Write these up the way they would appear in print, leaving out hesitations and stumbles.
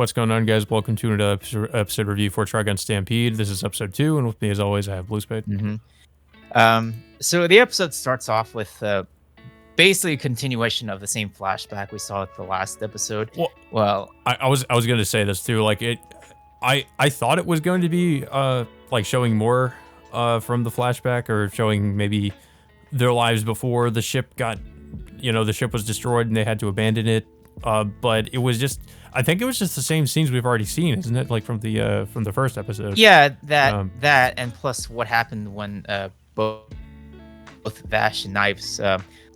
What's going on, guys? Welcome to another episode review for Trigun Stampede. This is episode 2, and with me, as always, I have Blue Spade. So the episode starts off with basically a continuation of the same flashback we saw at the last episode. Well, I was going to say this too. Like I thought it was going to be like showing more from the flashback, or showing maybe their lives before the ship got, the ship was destroyed and they had to abandon it. But it was just, I think it was just the same scenes we've already seen, isn't it? Like from the first episode. Yeah, that and plus what happened when both Vash and Knives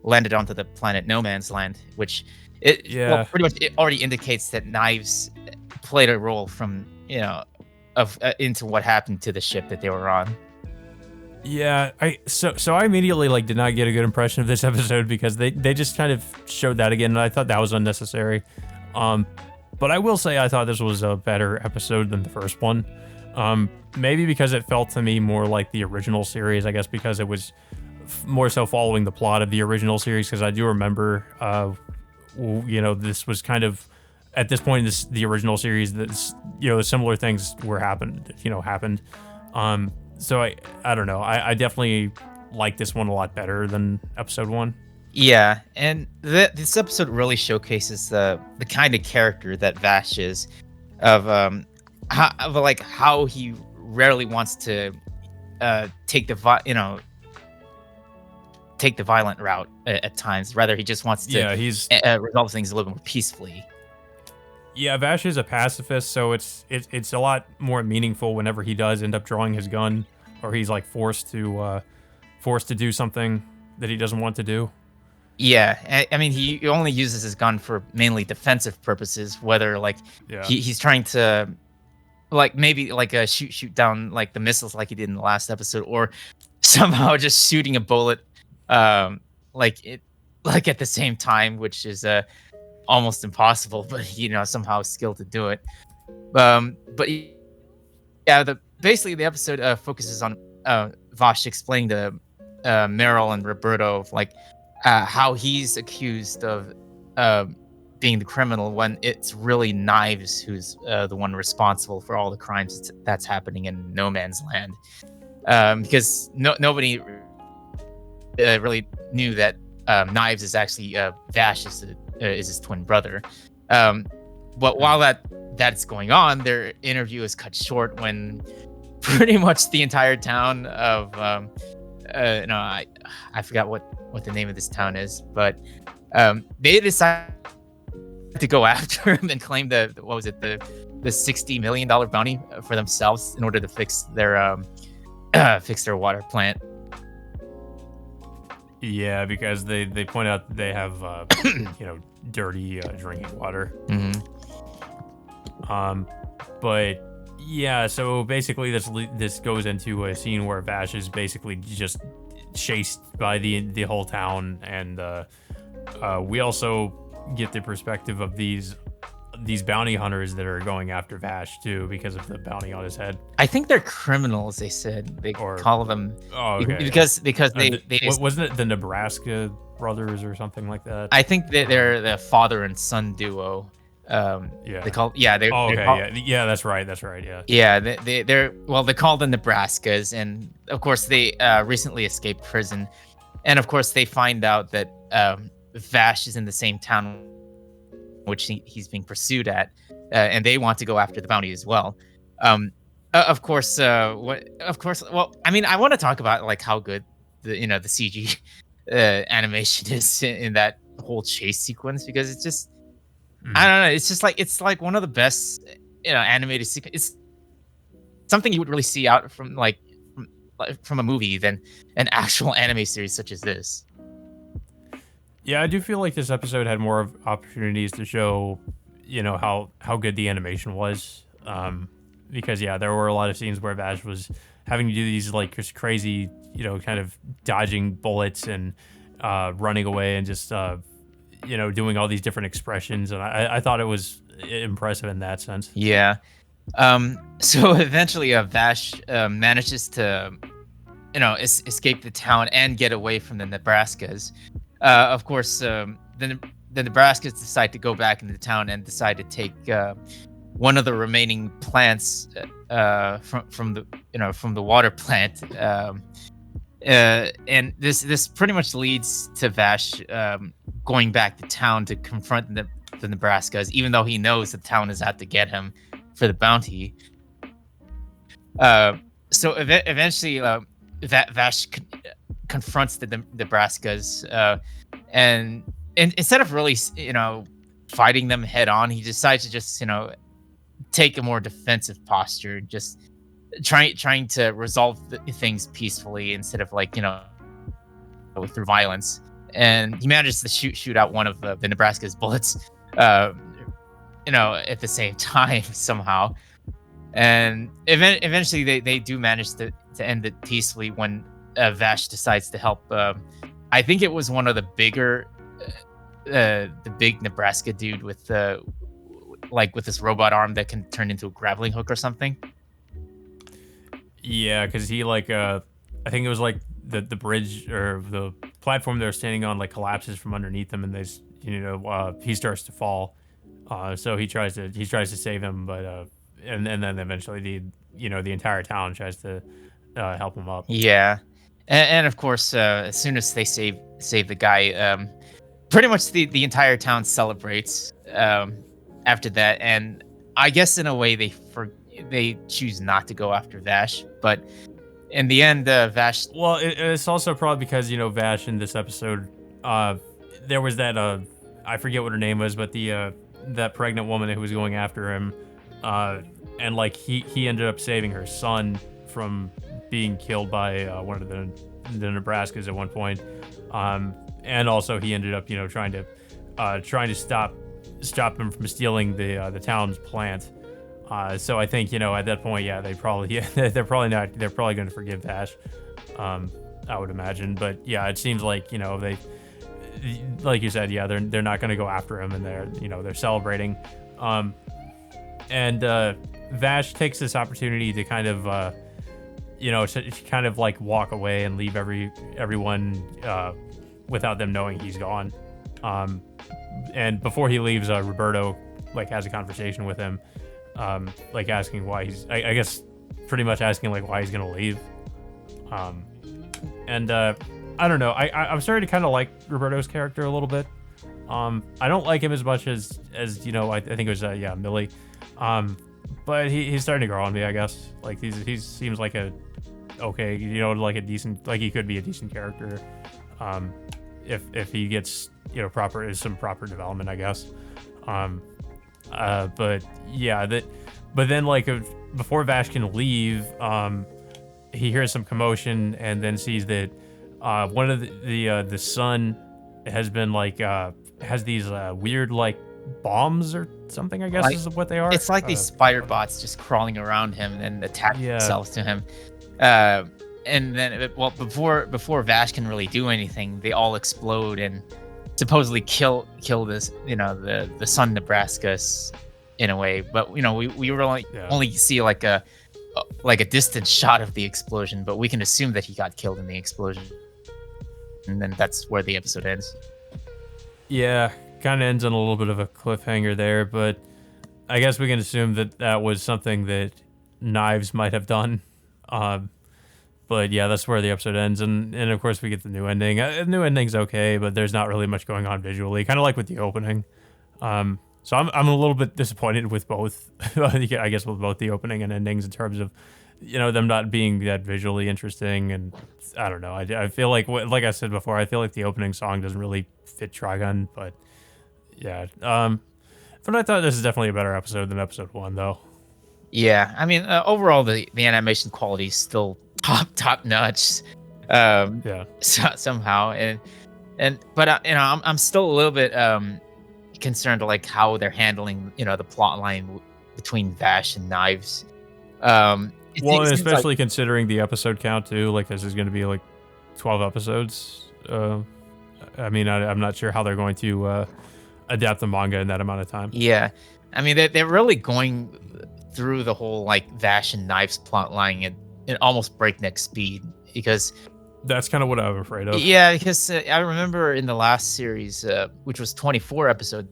landed onto the planet No Man's Land, which pretty much it already indicates that Knives played a role from into what happened to the ship that they were on. Yeah, so I immediately did not get a good impression of this episode because they just kind of showed that again, and I thought that was unnecessary. But I will say I thought this was a better episode than the first one. Maybe because it felt to me more like the original series, I guess because it was more so following the plot of the original series, because I do remember, this was kind of, at this point in the original series, similar things happened. So I don't know. I definitely like this one a lot better than episode 1. Yeah, and this episode really showcases the kind of character that Vash is, of how he rarely wants to take the violent route at times. Rather, he just wants to resolve things a little more peacefully. Yeah, Vash is a pacifist, so it's a lot more meaningful whenever he does end up drawing his gun, or he's forced to do something that he doesn't want to do. Yeah, I mean, he only uses his gun for mainly defensive purposes, whether he's trying to maybe shoot down the missiles like he did in the last episode, or somehow just shooting a bullet at the same time, which is almost impossible, but somehow skilled to do it. But yeah, basically the episode focuses on Vash explaining to Meryl and Roberto of how he's accused of being the criminal when it's really Knives who's the one responsible for all the crimes that's happening in No Man's Land, because nobody really knew that Knives is actually Vash is his twin brother. But while that's going on, their interview is cut short when pretty much the entire town of I forgot what the name of this town is, but they decided to go after him and claim the $60 million bounty for themselves in order to fix their water plant. Yeah, because they point out that they have dirty drinking water. Mm-hmm. But yeah, so basically this goes into a scene where Vash is basically just chased by the whole town, and we also get the perspective of these bounty hunters that are going after Vash too, because of the bounty on his head. I think they're criminals. They said call them. Oh, okay. Because they wasn't it the Nebraska brothers or something like that? I think that they're the father and son duo. They call that's right. Yeah, they're called the Nebraskas, and of course they recently escaped prison, and of course they find out that Vash is in the same town which he's being pursued at, and they want to go after the bounty as well. Of course, well, I mean, I want to talk about how good the CG animation is in that whole chase sequence, because it's just I don't know, it's just it's one of the best animated sequence. It's something you would really see out from a movie than an actual anime series such as this. Yeah, I do feel like this episode had more of opportunities to show, how good the animation was. Because there were a lot of scenes where Vash was having to do these just crazy, kind of dodging bullets and running away and just doing all these different expressions, and I thought it was impressive in that sense. Yeah. So eventually, Vash manages to, escape the town and get away from the Nebraskas. Of course, the Nebraskas decide to go back into the town and decide to take one of the remaining plants from the water plant. And this pretty much leads to Vash going back to town to confront the Nebraskas, even though he knows the town is out to get him for the bounty. So eventually, Vash confronts the Nebraskas, and instead of really, fighting them head on, he decides to just, take a more defensive posture, just trying to resolve things peacefully instead of through violence. And he manages to shoot out one of the Nebraska's bullets, at the same time somehow. And eventually they do manage to end it peacefully when Vash decides to help. I think it was one of the bigger, the big Nebraska dude with with this robot arm that can turn into a grappling hook or something. Yeah, because he I think it was the bridge or the platform they're standing on collapses from underneath him, and he starts to fall. So he tries to save him, but and then eventually the entire town tries to help him up. Yeah, and of course, as soon as they save the guy, pretty much the entire town celebrates after that. And I guess in a way they choose not to go after Vash, but in the end, Vash. Well, it's also probably because Vash in this episode, there was that I forget what her name was, but that pregnant woman who was going after him, and he ended up saving her son from being killed by one of the Nebraskas at one point, and also he ended up trying to stop him from stealing the town's plant. So I think at that point, yeah, they're probably going to forgive Vash, I would imagine. But yeah, it seems they, like you said, yeah, they're not going to go after him, and they're celebrating. And Vash takes this opportunity to kind of walk away and leave everyone without them knowing he's gone. And before he leaves, Roberto has a conversation with him, asking why he's, I guess, pretty much asking why he's gonna leave. And I don't know. I'm starting to kind of like Roberto's character a little bit. I don't like him as much as I think it was Millie. But he's starting to grow on me, I guess. He seems like a decent, he could be a decent character. If he gets some proper development, I guess. But yeah, but then before Vash can leave, he hears some commotion and then sees that one of the son has been has these weird bombs or something, I guess is what they are. It's these spider bots just crawling around him and attacking themselves to him. And then, before Vash can really do anything, they all explode and supposedly kill this, the son Nebraskas in a way. But we really only see a distant shot of the explosion, but we can assume that he got killed in the explosion. And then that's where the episode ends. Yeah, kind of ends on a little bit of a cliffhanger there, but I guess we can assume that was something that Knives might have done. But yeah, that's where the episode ends, and of course we get the new ending. New ending's okay, but there's not really much going on visually, kind of like with the opening. So I'm a little bit disappointed with both. I guess with both the opening and endings in terms of them not being that visually interesting, and I don't know. I feel like I said before, I feel like the opening song doesn't really fit Trigun, but yeah. But I thought this is definitely a better episode than episode 1, though. Yeah, I mean, overall the animation quality is still top notch. Somehow, but I'm still a little bit concerned how they're handling the plot line between Vash and Knives. Especially considering the episode count too. This is going to be 12 episodes. I mean, I'm not sure how they're going to adapt the manga in that amount of time. Yeah, I mean they're really going through the whole Vash and Knives plot line in almost breakneck speed, because that's kind of what I'm afraid of. Yeah, because I remember in the last series, which was 24 episodes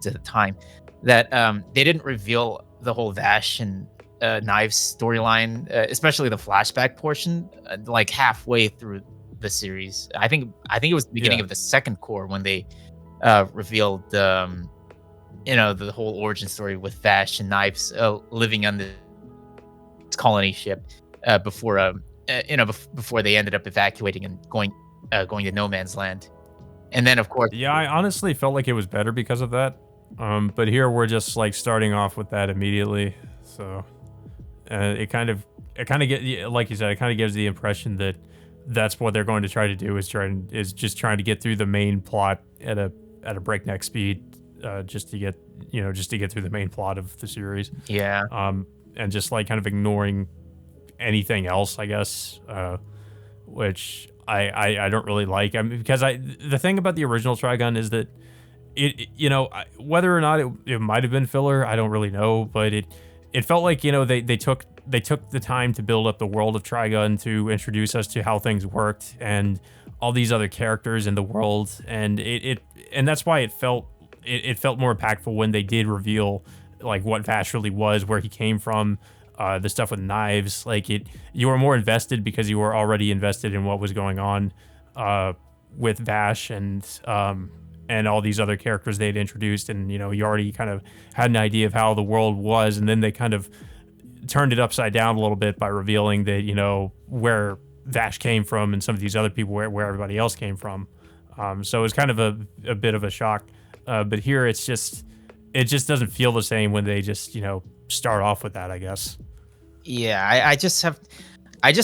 at the time, that they didn't reveal the whole Vash and Knives storyline, especially the flashback portion, like halfway through the series. I think it was the beginning Yeah. of the second core when they revealed the whole origin story with Vash and Knives living on this colony ship before they ended up evacuating and going to no man's land. And then of course, Yeah, I honestly felt like it was better because of that. But here we're just like starting off with that immediately. So it kind of get, like you said, it kind of gives the impression that that's what they're going to try to do, is just trying to get through the main plot at a breakneck speed, just to get through the main plot of the series. yeah, And just like kind of ignoring anything else, I guess, which I don't really like. I mean, because the thing about the original Trigun is that whether or not it might have been filler, I don't really know, but it felt like, they took the time to build up the world of Trigun, to introduce us to how things worked and all these other characters in the world, and and that's why it felt more impactful when they did reveal like what Vash really was, where he came from, the stuff with Knives. Like you were more invested because you were already invested in what was going on with Vash and all these other characters they'd introduced, and you already kind of had an idea of how the world was, and then they kind of turned it upside down a little bit by revealing that where Vash came from and some of these other people where everybody else came from. So it was kind of a bit of a shock, but here it just doesn't feel the same when they just start off with that, I guess. yeah. I just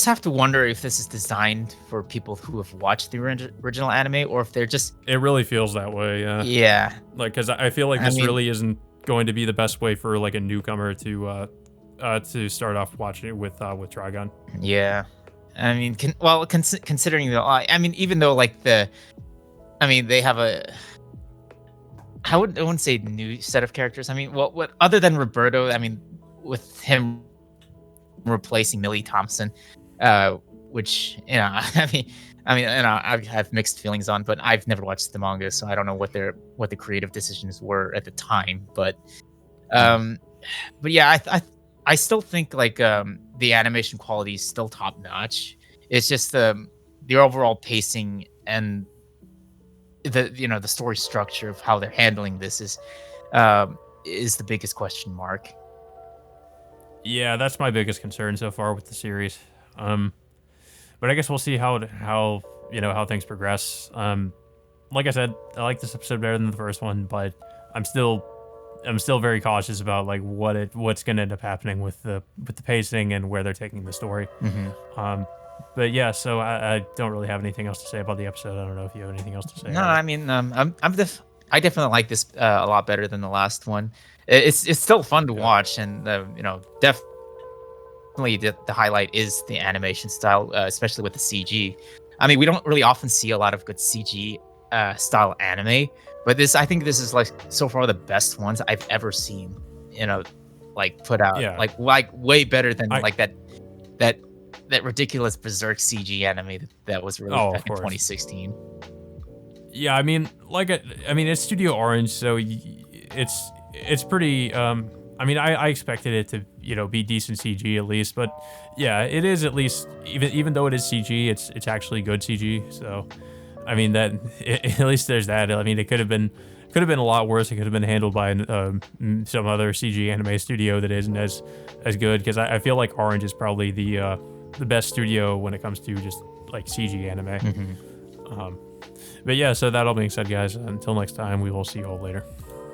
have to wonder if this is designed for people who have watched the original anime, or if they're just It really feels that way, yeah. yeah. Like, because I feel like I this mean- really isn't going to be the best way for like a newcomer to start off watching it with Trigun. Yeah, I mean, considering even though they have I wouldn't say new set of characters. I mean, what other than Roberto? I mean, with him replacing Millie Thompson, which I have mixed feelings on, but I've never watched the manga, so I don't know what the creative decisions were at the time. But yeah, I still think the animation quality is still top notch. It's just the overall pacing and the story structure of how they're handling this is the biggest question mark. Yeah, that's my biggest concern so far with the series. But I guess we'll see how things progress. Like I said, I like this episode better than the first one, but I'm still very cautious about like what's going to end up happening with the pacing and where they're taking the story. Mm-hmm. But yeah, so I don't really have anything else to say about the episode. I don't know if you have anything else to say. No, I mean, I definitely like this a lot better than the last one. It's still fun to watch, and definitely the highlight is the animation style, especially with the CG. I mean, we don't really often see a lot of good CG style anime, but I think this is like so far the best ones I've ever seen. Put out. Yeah. Like way better than that ridiculous Berserk CG anime that was released back in 2016. Yeah, I mean, it's Studio Orange, so it's pretty. I mean, I expected it to be decent CG at least, but yeah, it is at least even though it is CG, it's actually good CG. So, I mean at least there's that. I mean, it could have been a lot worse. It could have been handled by some other CG anime studio that isn't as good, because I feel like Orange is probably the best studio when it comes to just like CG anime. Mm-hmm. But yeah, so that all being said, guys, until next time, we will see you all later.